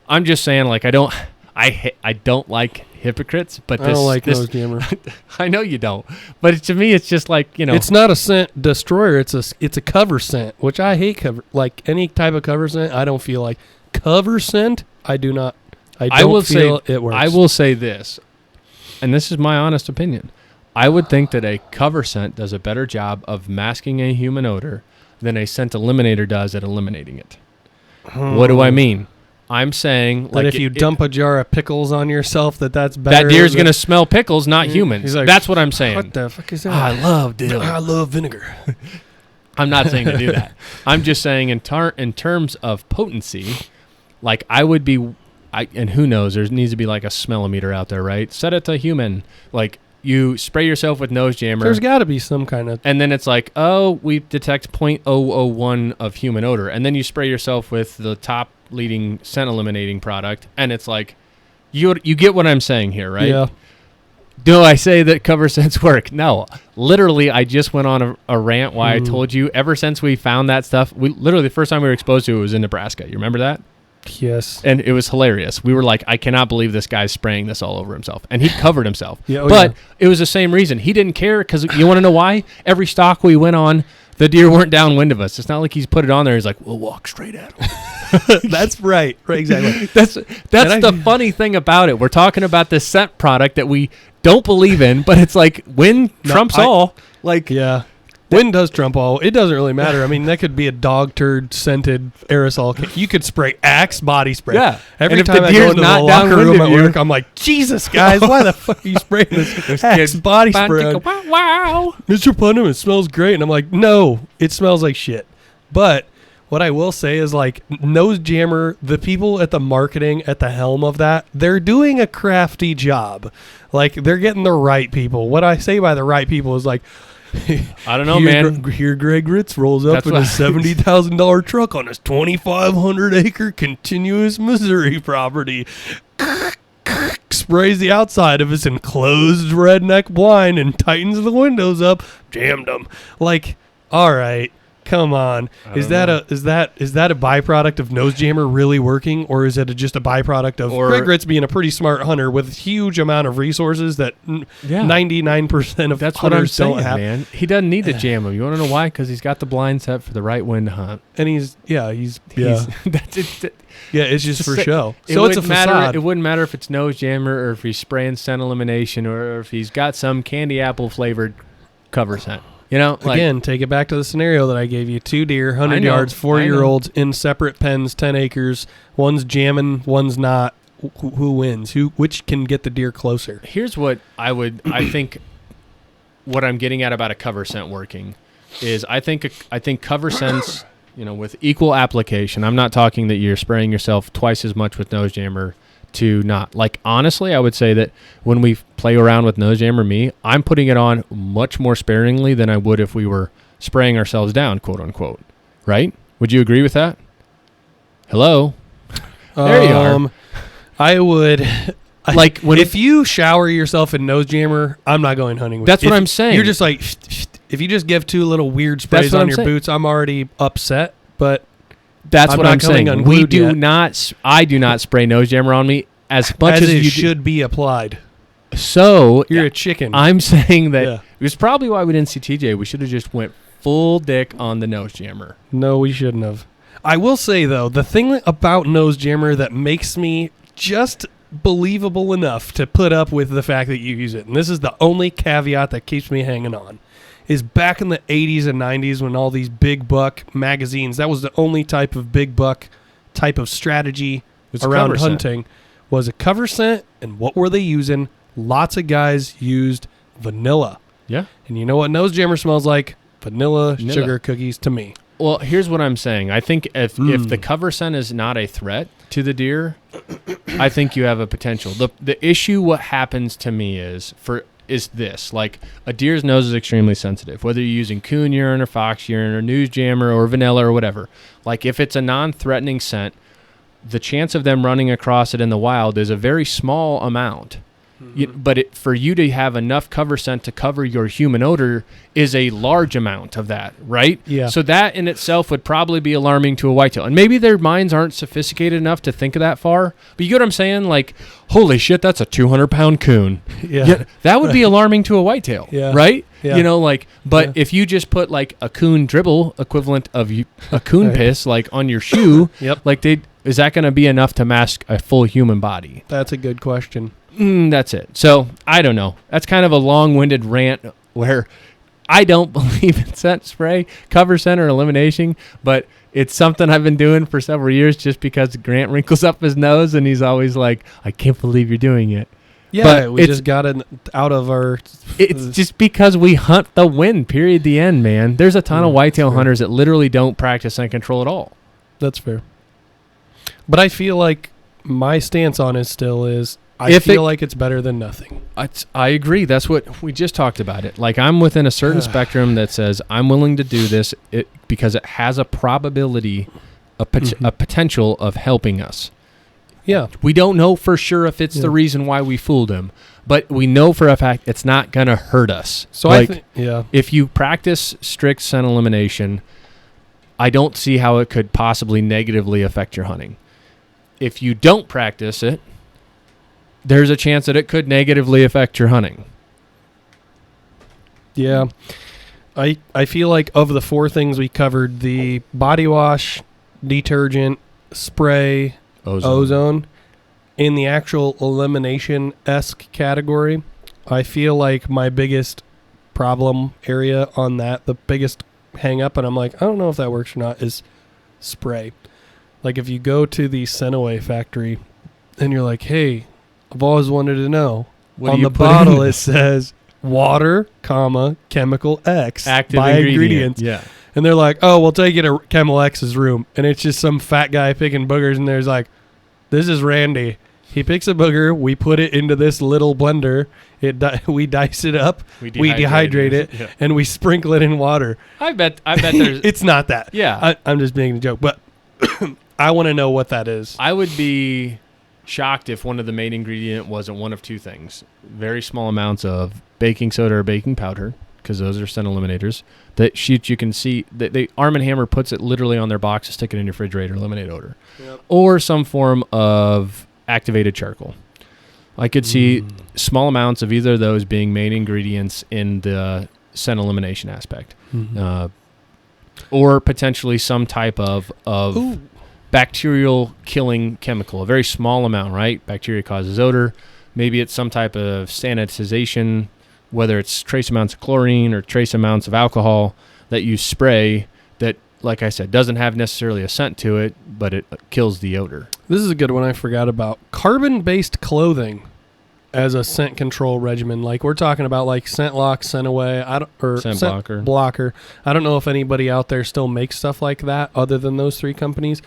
I'm just saying, I don't like hypocrites, but I don't like nose jammer. I know you don't, but to me, it's just it's not a scent destroyer. It's a cover scent, which I hate. Any type of cover scent, I don't feel like cover scent. I do not. I will feel it works. I will say this, and this is my honest opinion. I would think that a cover scent does a better job of masking a human odor than a scent eliminator does at eliminating it. What do I mean? I'm saying that if you dump a jar of pickles on yourself, that's better. That deer's going to smell pickles, not humans. That's what I'm saying. What the fuck is that? I love dill. I love vinegar. I'm not saying to do that. I'm just saying in terms of potency, I would be, and who knows, there needs to be a smellometer out there, right? Set it to human. You spray yourself with nose jammer. There's got to be some kind of... And then it's we detect 0.001 of human odor. And then you spray yourself with the top leading scent eliminating product, and it's you get what I'm saying here, right? Yeah. Do I say that cover scents work? No. Literally, I just went on a rant why I told you ever since we found that stuff, the first time we were exposed to it was in Nebraska. You remember that? Yes. And it was hilarious. We were like, I cannot believe this guy's spraying this all over himself. And he covered himself. It was the same reason. He didn't care, because you want to know why? Every stalk we went on, the deer weren't downwind of us. It's not like he's put it on there. He's like, we'll walk straight at him. That's right. Right, exactly. That's the funny thing about it. We're talking about this scent product that we don't believe in, but it's wind trumps all. Yeah. Wind does trump all. It doesn't really matter. I mean, that could be a dog turd scented aerosol. You could spray Axe body spray. Yeah. Every time I go into the locker room at work, I'm like, Jesus, guys, why the fuck are you spraying this Axe body spray? Wow. Mr. Putnam, it smells great. And I'm like, no, it smells like shit. But what I will say is nose jammer, the people at the marketing at the helm of that, they're doing a crafty job. They're getting the right people. What I say by the right people is I don't know, man. Here Greg Ritz rolls up in a $70,000 truck on his 2,500-acre continuous Missouri property. Sprays the outside of his enclosed redneck blind and tightens the windows up. Jammed them. Like, all right. Come on. Is that a byproduct of Nose Jammer really working, or is it just a byproduct of Greg Ritz being a pretty smart hunter with a huge amount of resources that 99% of that's hunters what I'm saying, don't have? Man. He doesn't need to jam them. You want to know why? Because he's got the blind set for the right wind to hunt. And he's that's it. Yeah, it's just for show. So it's a facade. It wouldn't matter if it's Nose Jammer or if he's spraying scent elimination or if he's got some candy apple flavored cover scent. You know, again, take it back to the scenario that I gave you. 2 deer, 100 yards, 4-year-olds in separate pens, 10 acres. One's jamming, one's not. Who wins? Which can get the deer closer? Here's what I think what I'm getting at about a cover scent working is I think cover scents, with equal application. I'm not talking that you're spraying yourself twice as much with Nose Jammer to not. Like, honestly, I would say that when we play around with Nose Jammer, I'm putting it on much more sparingly than I would if we were spraying ourselves down, quote unquote. Right? Would you agree with that? Hello? There you are. I would. Like, if you shower yourself in Nose Jammer, I'm not going hunting with you. That's what I'm saying. You're just like, if you just give 2 little weird sprays on your boots, I'm already upset, but that's what I'm saying. I do not spray Nose Jammer on me as much as it should be applied. So you're a chicken. I'm saying that it was probably why we didn't see TJ. We should have just went full dick on the Nose Jammer. No, we shouldn't have. I will say, though, the thing about Nose Jammer that makes me just believable enough to put up with the fact that you use it, and this is the only caveat that keeps me hanging on, is back in the 80s and 90s when all these big buck magazines, that was the only type of big buck type of strategy around hunting, was a cover scent. And what were they using? Lots of guys used vanilla. Yeah. And you know what Nose Jammer smells like? Vanilla sugar cookies to me. Well, here's what I'm saying. I think if the cover scent is not a threat to the deer, I think you have a potential. The issue, what happens to me is this. Like, a deer's nose is extremely sensitive, whether you're using coon urine or fox urine or Nose Jammer or vanilla or whatever. Like, if it's a non-threatening scent, the chance of them running across it in the wild is a very small amount. But for you to have enough cover scent to cover your human odor is a large amount of that, right? Yeah. So that in itself would probably be alarming to a whitetail. And maybe their minds aren't sophisticated enough to think of that far. But you get what I'm saying? Like, holy shit, that's a 200-pound coon. Yeah. That would be alarming to a whitetail, right? Yeah. But if you just put, like, a coon dribble equivalent of a coon piss, like, on your shoe, is that going to be enough to mask a full human body? That's a good question. That's it. So, I don't know. That's kind of a long-winded rant where I don't believe in scent spray, cover scent, or elimination, but it's something I've been doing for several years just because Grant wrinkles up his nose and he's always like, I can't believe you're doing it. Yeah, but we just got it out of our... It's just because we hunt the wind, period, the end, man. There's a ton of whitetail hunters that literally don't practice scent control at all. That's fair. But I feel like my stance on it still is... I feel like it's better than nothing. I agree. That's what we just talked about it. Like, I'm within a certain spectrum that says I'm willing to do this because it has a probability, a potential of helping us. Yeah. We don't know for sure if it's the reason why we fooled him, but we know for a fact it's not going to hurt us. So like, if you practice strict scent elimination, I don't see how it could possibly negatively affect your hunting. If you don't practice it, there's a chance that it could negatively affect your hunting. Yeah. I feel like of the 4 things we covered, the body wash, detergent, spray, ozone, in the actual elimination-esque category, I feel like my biggest problem area on that, the biggest hang-up, and I'm like, I don't know if that works or not, is spray. Like, if you go to the Scentaway factory and you're like, hey... I've always wanted to know. On the bottle it says water, chemical X, active by ingredients. Yeah. And they're like, oh, we'll take you to Chemical X's room. And it's just some fat guy picking boogers, and there's like, this is Randy. He picks a booger. We put it into this little blender. We dice it up. We dehydrate it, yeah. and we sprinkle it in water. I bet there's. It's not that. Yeah. I'm just making a joke, but I want to know what that is. I would be shocked if one of the main ingredient wasn't one of two things: very small amounts of baking soda or baking powder, because those are scent eliminators. That sheet you can see that Arm & Hammer puts it literally on their box to stick it in your refrigerator, eliminate odor, or some form of activated charcoal. I could see small amounts of either of those being main ingredients in the scent elimination aspect, or potentially some type of bacterial killing chemical, a very small amount, right? Bacteria causes odor. Maybe it's some type of sanitization, whether it's trace amounts of chlorine or trace amounts of alcohol that you spray that, like I said, doesn't have necessarily a scent to it, but it kills the odor. This is a good one I forgot about. Carbon-based clothing as a scent control regimen. Like we're talking about like Scent Lock, Scent Away, scent blocker. I don't know if anybody out there still makes stuff like that other than those three companies.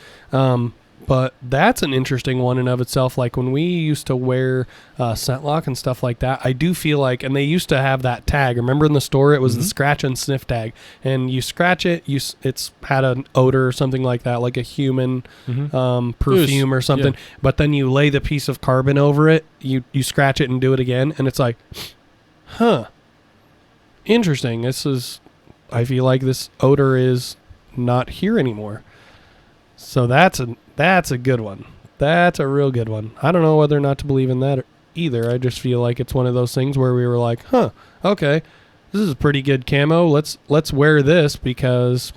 But that's an interesting one in of itself. Like when we used to wear Scent Lock and stuff like that, I do feel like, and they used to have that tag. Remember in the store, it was the scratch and sniff tag. And you scratch it, it's had an odor or something like that, like a human perfume or something. Yeah. But then you lay the piece of carbon over it, you scratch it and do it again. And it's like, interesting. I feel like this odor is not here anymore. So that's a good one. That's a real good one. I don't know whether or not to believe in that either. I just feel like it's one of those things where we were like, okay, this is a pretty good camo. Let's wear this because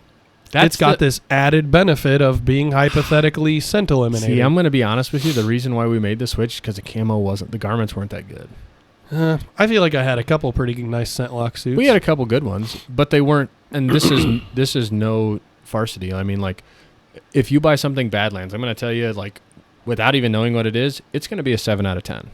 it's got this added benefit of being hypothetically scent eliminated. See, I'm going to be honest with you. The reason why we made the switch is because the garments weren't that good. I feel like I had a couple pretty nice Scent Lock suits. We had a couple good ones, but they weren't. And this is no varsity. I mean, like, if you buy something Badlands, I'm going to tell you, like, without even knowing what it is, it's going to be a 7 out of 10.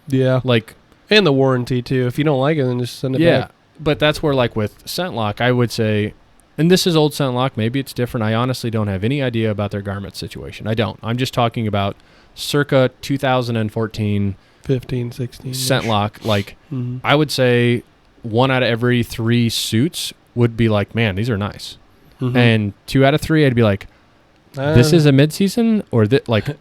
Yeah. Like, and the warranty, too. If you don't like it, then just send it back. Yeah, but that's where, like, with Scent Lock, I would say, and this is old Scent Lock, maybe it's different. I honestly don't have any idea about their garment situation. I don't. I'm just talking about circa 2014. 15, 16. Scent Lock. Like, I would say 1 out of every 3 suits would be like, man, these are nice. And 2 out of 3, I'd be like, this is a mid-season, or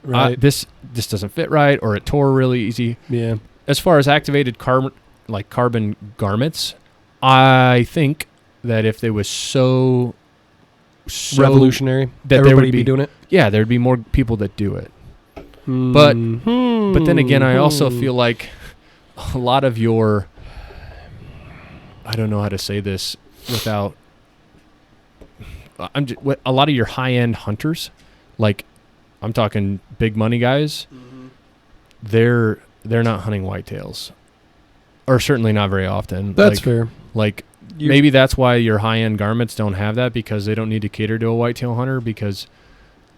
right. This doesn't fit right, or it tore really easy. Yeah. As far as activated carbon garments, I think that if they was so revolutionary, that everybody would be doing it. Yeah, there'd be more people that do it. But then again, I also feel like a lot of your, I don't know how to say this without. A lot of your high-end hunters, like I'm talking big money guys, they're not hunting whitetails, or certainly not very often. That's fair. Like maybe that's why your high-end garments don't have that, because they don't need to cater to a whitetail hunter. Because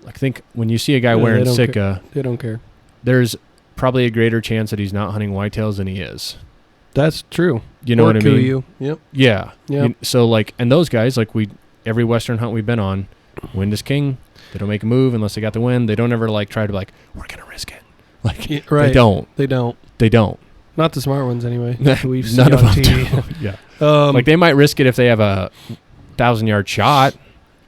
I think when you see a guy wearing Sitka, they don't care. There's probably a greater chance that he's not hunting whitetails than he is. That's true. You know what I mean? You. Yep. Yeah. So like, and those guys, like every Western hunt we've been on, wind is king. They don't make a move unless they got the wind. They don't ever like try to like, we're going to risk it. Like, right. They don't. Not the smart ones anyway. We've seen None on of them TV. Yeah. Like they might risk it if they have a 1,000-yard shot.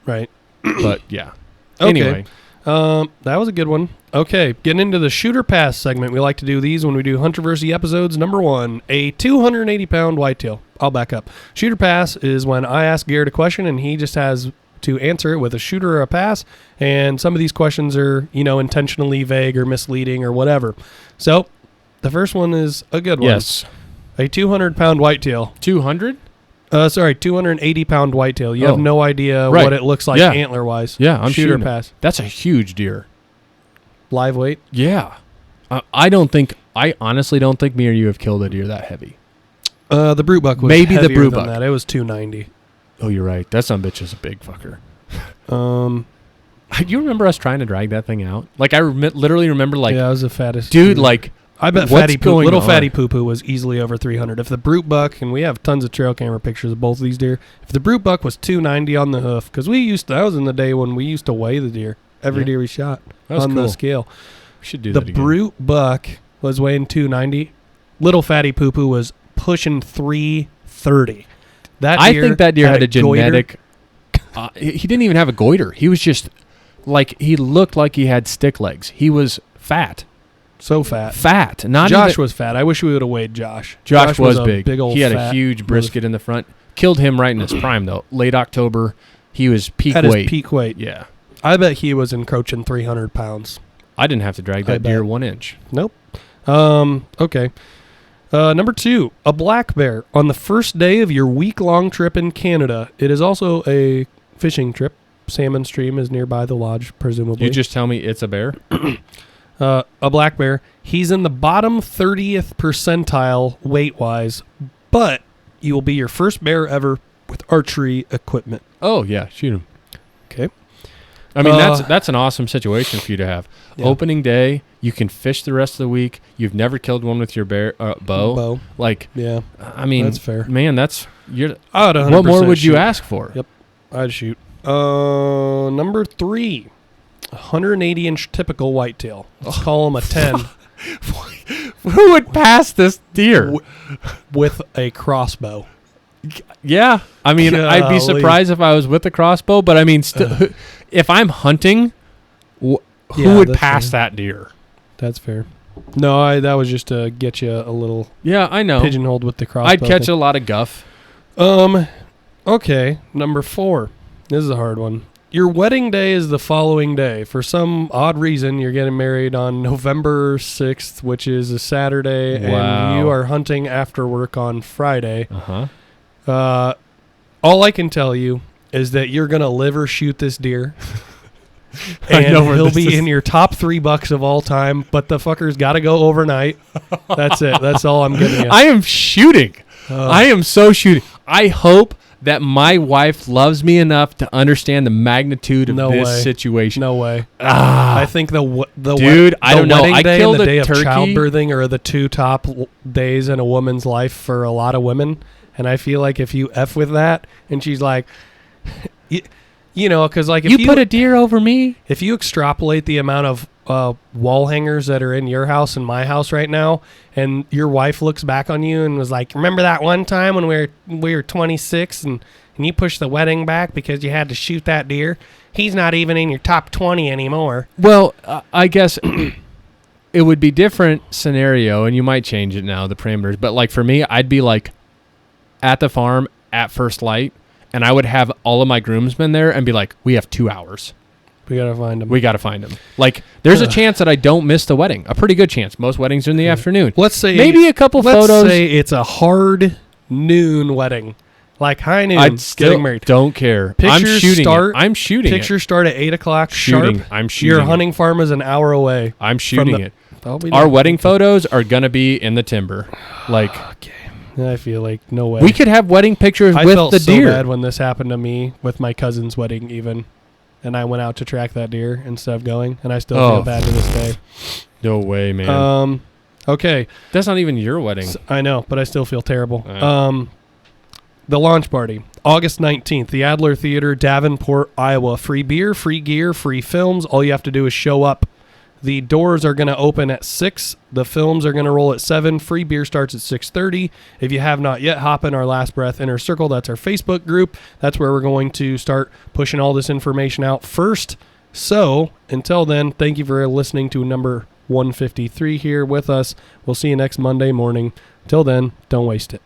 Right. But yeah. Okay. Anyway. That was a good one. Okay. Getting into the shooter pass segment. We like to do these when we do Huntroversy episodes. Number 1, a 280-pound whitetail. I'll back up. Shooter pass is when I ask Garrett a question and he just has to answer it with a shooter or a pass. And some of these questions are, intentionally vague or misleading or whatever. So the first one is a good one. Yes. A 200-pound whitetail. 200? 280-pound whitetail. You have no idea what it looks like antler-wise. Yeah, I'm shooter pass. That's a huge deer. Live weight? Yeah. I honestly don't think me or you have killed a deer that heavy. The brute buck was maybe heavier the brute than buck. That. It was 290. Oh, you're right. That son of a bitch is a big fucker. Do you remember us trying to drag that thing out? Like I literally remember like, yeah, I was the fattest dude. dude. Like I bet little fatty poo poo was easily over 300. If the brute buck, and we have tons of trail camera pictures of both these deer, if the brute buck was 290 on the hoof, because that was in the day when we used to weigh the deer every deer we shot on the scale. Should do The that again. brute buck was weighing 290. Little fatty poo poo was pushing 330. I think that deer had a goiter. genetic. He didn't even have a goiter. He was just he looked like he had stick legs. He was fat. So fat. Fat. Not Josh even, was fat. I wish we would have weighed Josh. Josh was a big. Big old he had a fat huge brisket in the front. Killed him right in his prime though. Late October. He was peak At weight. his peak weight. Yeah. I bet he was encroaching 300 pounds. I didn't have to drag I that deer bet. 1 inch. Nope. Okay. Number 2, a black bear on the first day of your week-long trip in Canada. It is also a fishing trip. Salmon Stream is nearby the lodge, presumably. You just tell me it's a bear? A black bear. He's in the bottom 30th percentile weight-wise, but you will be your first bear ever with archery equipment. Oh, yeah. Shoot him. Okay. I mean, that's an awesome situation for you to have. Yeah. Opening day, you can fish the rest of the week. You've never killed one with your bow. Like, Yeah. I mean, That's fair. Man, I would 100% What more would you ask for? Yep. I'd shoot. Number 3, 180-inch typical whitetail. Let's call him a 10 Who would pass this deer? with a crossbow. Yeah. I mean, I'd be Golly. surprised if I was with a crossbow, but I mean, if I'm hunting, who Yeah, would that's pass fair. that deer? That's fair. No, that was just to get you a little Yeah, I know. pigeonholed with the crossbow. I'd catch thing. a lot of guff. Okay, number 4. This is a hard one. Your wedding day is the following day. For some odd reason, you're getting married on November 6th, which is a Saturday, Wow. and you are hunting after work on Friday. Uh-huh. All I can tell you is that you're going to live or shoot this deer. I And know where he'll this be is- in your top $3 of all time, but the fucker's got to go overnight. That's it. That's all I'm giving you. I am shooting. I am so shooting. I hope that my wife loves me enough to understand the magnitude of No this way. situation. No way. Ah, I think Dude, I don't know. wedding I day killed and the a day of turkey. childbirthing are the 2 top days in a woman's life for a lot of women. And I feel like if you F with that, and she's like, you know, because like if you put a deer over me? if you extrapolate the amount of wall hangers that are in your house and my house right now, and your wife looks back on you and was like, remember that one time when we were 26 and you pushed the wedding back because you had to shoot that deer? He's not even in your top 20 anymore. Well, I guess it would be different scenario, and you might change it now, the parameters. But like for me, I'd be like at the farm at first light, and I would have all of my groomsmen there and be like, we have 2 hours. We gotta find him. We got to find him. Like, there's a chance that I don't miss the wedding. A pretty good chance. Most weddings are in the afternoon. Let's say Maybe a couple let's photos. say it's a hard noon wedding, like high noon. I'd still getting married. don't care. I'm Pictures shooting start- it. I'm shooting Pictures start at 8:00 Shooting. sharp. I'm shooting Your it. hunting farm is an hour away. I'm shooting the- it. I'll be Our there. wedding photos are going to be in the timber. Like, Okay. I feel like no way. we could have wedding pictures I with felt the so deer. bad when this happened to me with my cousin's wedding, even, and I went out to track that deer instead of going, and I still feel bad to this day. No way, man. Okay, That's not even your wedding. I know, but I still feel terrible. Alright. The launch party, August 19th, the Adler Theater, Davenport, Iowa. Free beer, free gear, free films. All you have to do is show up. The doors are going to open at 6. The films are going to roll at 7. Free beer starts at 6:30. If you have not yet, hop in our Last Breath Inner Circle. That's our Facebook group. That's where we're going to start pushing all this information out first. So, until then, thank you for listening to number 153 here with us. We'll see you next Monday morning. Till then, don't waste it.